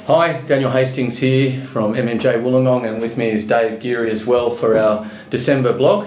Hi, Daniel Hastings here from MMJ Wollongong, and with me is Dave Geary as well for our December blog.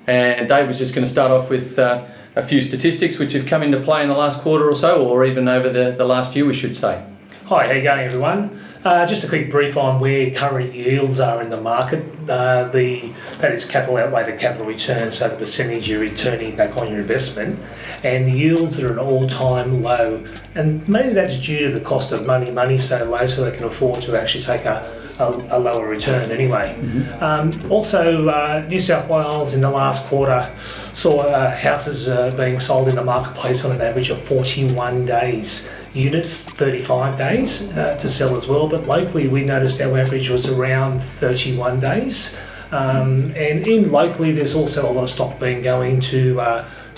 And Dave was just going to start off with a few statistics which have come into play in the last quarter or so, or even over the last year, we should say. Hi, how you going, everyone? Just a quick brief on where current yields are in the market. That is capital outlay to capital return, so the percentage you're returning back on your investment, and the yields are at an all-time low. And mainly that's due to the cost of money so low, so they can afford to actually take a lower return anyway. Mm-hmm. Also, New South Wales in the last quarter saw houses being sold in the marketplace on an average of 41 days. Units 35 days to sell as well, but locally we noticed our average was around 31 days. And in locally there's also a lot of stock being going to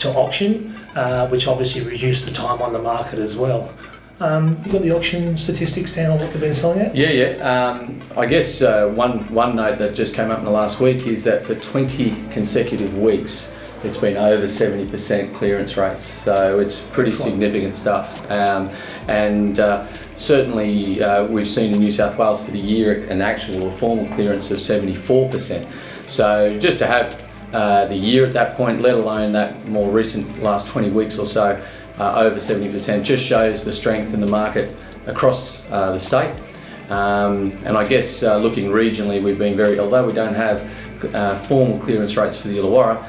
auction, which obviously reduced the time on the market as well. You've got the auction statistics down on what they've been selling at? Yeah. I guess one note that just came up in the last week is that for 20 consecutive weeks it's been over 70% clearance rates, so it's pretty significant stuff. Certainly we've seen in New South Wales for the year an actual or formal clearance of 74%. So just to have the year at that point, let alone that more recent last 20 weeks or so, over 70%, just shows the strength in the market across the state. And I guess looking regionally, we've been although we don't have formal clearance rates for the Illawarra,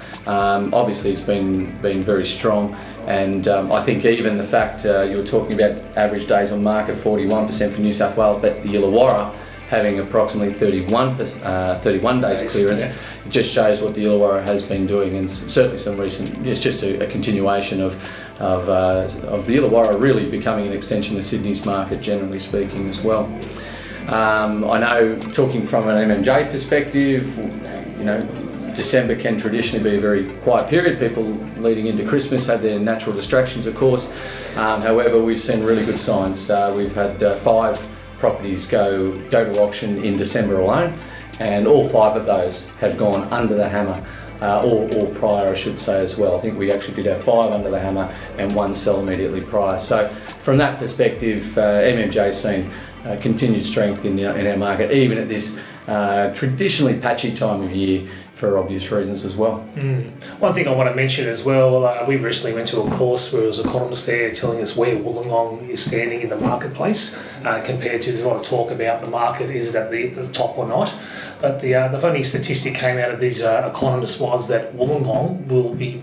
obviously it's been very strong, and I think even the fact you were talking about average days on market, 41% for New South Wales, but the Illawarra having approximately 31 days clearance, yeah. It just shows what the Illawarra has been doing, and certainly some recent, it's just a continuation of the Illawarra really becoming an extension of Sydney's market, generally speaking, as well. I know, talking from an MMJ perspective, December can traditionally be a very quiet period. People leading into Christmas have their natural distractions, of course. However, we've seen really good signs. We've had 5 properties go to auction in December alone, and all 5 of those have gone under the hammer, or prior, I should say, as well. I think we actually did have 5 under the hammer and 1 sell immediately prior. So from that perspective, MMJ's seen continued strength in our market, even at this traditionally patchy time of year, for obvious reasons as well. One thing I want to mention as well, we recently went to a course where there was economists there telling us where Wollongong is standing in the marketplace compared to, there's a lot of talk about the market, is it at the top or not? But the funny statistic came out of these economists was that Wollongong will be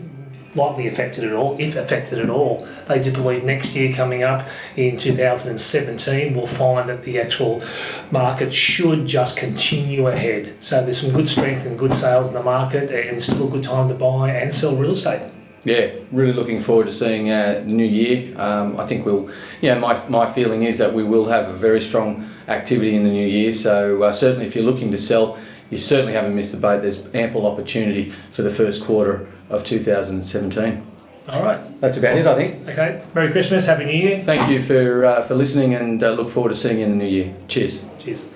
likely affected at all, if affected at all. They do believe next year coming up in 2017 we'll find that the actual market should just continue ahead. So there's some good strength and good sales in the market, and still a good time to buy and sell real estate. Yeah, really looking forward to seeing the new year. I think my feeling is that we will have a very strong activity in the new year. So certainly if you're looking to sell, you certainly haven't missed the boat. There's ample opportunity for the first quarter of 2017. All right. That's about it, I think. Okay. Merry Christmas. Happy New Year. Thank you for listening, and look forward to seeing you in the new year. Cheers. Cheers.